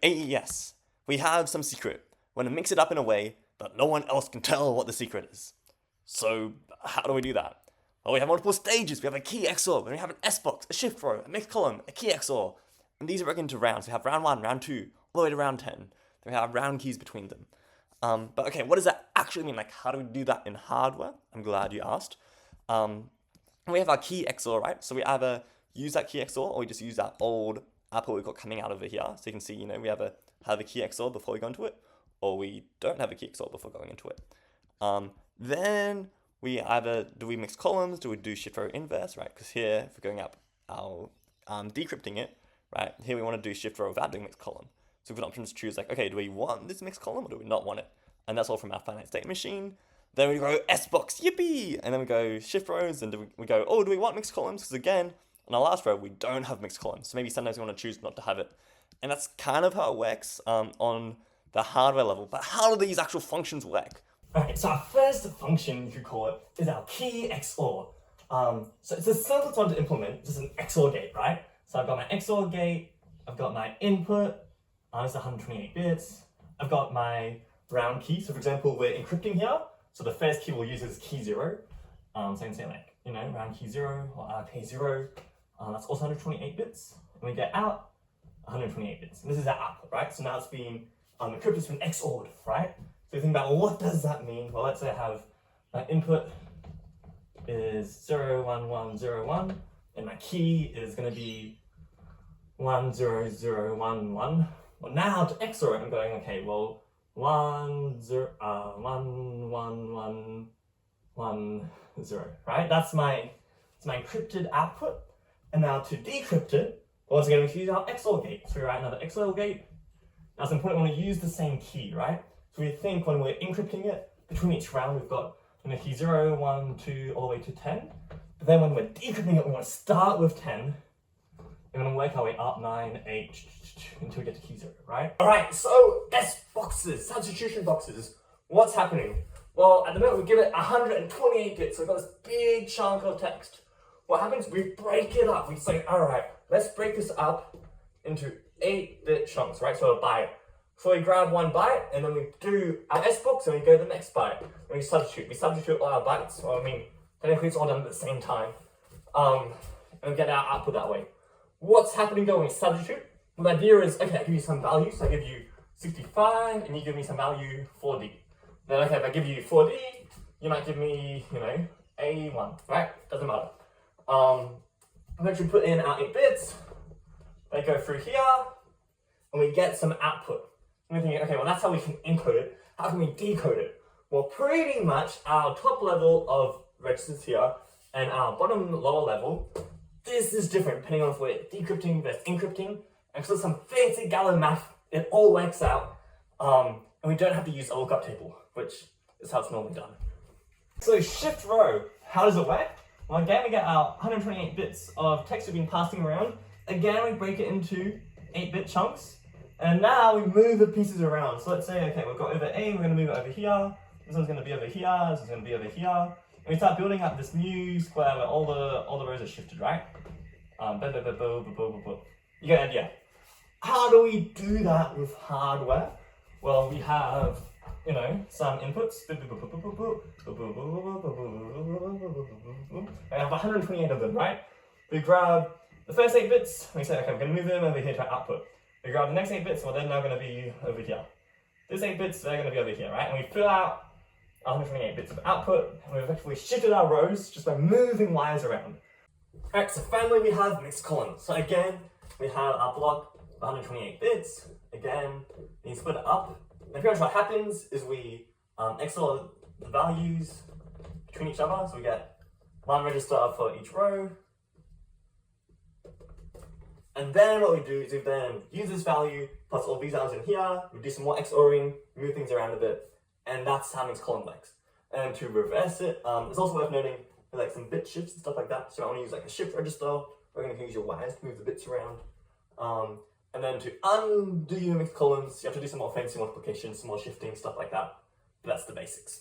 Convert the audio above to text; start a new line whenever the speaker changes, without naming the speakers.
AES. We have some secret. We're going to mix it up in a way that no one else can tell what the secret is. So how do we do that? Well, we have multiple stages. We have a key XOR, then we have an S box, a shift row, a mixed column, a key XOR. And these are broken into rounds. We have round 1, round 2, all the way to round 10. Then we have round keys between them. But okay, what does that actually mean? Like, how do we do that in hardware? I'm glad you asked. We have our key XOR, right? So we either use that key XOR or we just use that old output we've got coming out over here. So you can see, we have a key XOR before we go into it, or we don't have a key XOR before going into it. Then we either do we mix columns, do we do shift row inverse, right? Because here, if we're going up our decrypting it, right? Here we want to do shift row without doing mixed column. So we've got options to choose like, okay, do we want this mixed column or do we not want it? And that's all from our finite state machine. Then we go S box, yippee! And then we go shift rows and we go, oh, do we want mixed columns? Because again, on our last row, we don't have mixed columns. So maybe sometimes we want to choose not to have it. And that's kind of how it works on the hardware level. But how do these actual functions work?
Alright, so our first function, you could call it, is our key XOR. So it's the simplest one to implement, just an XOR gate, right? So I've got my XOR gate, I've got my input, it's 128 bits, I've got my round key. So for example, we're encrypting here, so the first key we'll use is key 0. So I can say like, round key 0 or RK0, that's also 128 bits. And we get out 128 bits. And this is our output, right? So now it's being encrypted, it's been XOR'd, right? So you think about, well, what does that mean? Well, let's say I have my input is 01101, and my key is going to be 10011. Well, now to XOR it, I'm going, okay, well, 11110, right? That's my encrypted output. And now to decrypt it, well, it's going to use our XOR gate. So we write another XOR gate. Now it's important when we use the same key, right? So we think when we're encrypting it, between each round we've got key 0, 1, 2, all the way to 10. But then when we're decrypting it, we want to start with 10. And then work our way up 9, 8, until we get to key 0, right? Alright, so S boxes, substitution boxes. What's happening? Well, at the moment we give it 128 bits, so we've got this big chunk of text. What happens? We break it up. We say, alright, let's break this up into 8-bit chunks, right? So a byte. So we grab one byte and then we do our S box and we go to the next byte. And we substitute. We substitute all our bytes. Well, technically it's all done at the same time. And we get our output that way. What's happening though when we substitute? Well, the idea is, okay, I give you some value. So I give you 65 and you give me some value 4D. Then, okay, if I give you 4D, you might give me, A1, right? Doesn't matter. We actually put in our 8 bits. They go through here and we get some output. And we're thinking, okay, well, that's how we can encode it. How can we decode it? Well, pretty much our top level of registers here and our bottom lower level, this is different depending on if we're decrypting versus encrypting. And so some fancy Gallon math, it all works out. And we don't have to use a lookup table, which is how it's normally done. So shift row, how does it work? Well, again, we get our 128 bits of text we've been passing around. Again, we break it into 8-bit chunks. And now we move the pieces around. So let's say, okay, we've got over A, we're going to move it over here. This one's going to be over here. This is going to be over here. And we start building up this new square where all the rows are shifted, right? You get the idea. How do we do that with hardware? Well, we have, some inputs. I have 128 of them, right? We grab the first 8 bits. We say, okay, we're going to move them over here to our output. We grab the next 8 bits, well, they're now going to be over here. This 8 bits, they're going to be over here, right? And we fill out 128 bits of output, and we've effectively shifted our rows just by moving wires around. Alright, so finally we have mixed columns. So again, we have our block of 128 bits. Again, we split it up. And pretty much what happens is we XOR the values between each other. So we get one register for each row. And then what we do is we then use this value plus all these values in here, we do some more XORing, move things around a bit, and that's how mixed column works. And to reverse it, it's also worth noting like some bit shifts and stuff like that. So I want to use like a shift register, we're going to use your wires to move the bits around. And then to undo your mixed columns, you have to do some more fancy multiplication, some more shifting, stuff like that. But that's the basics.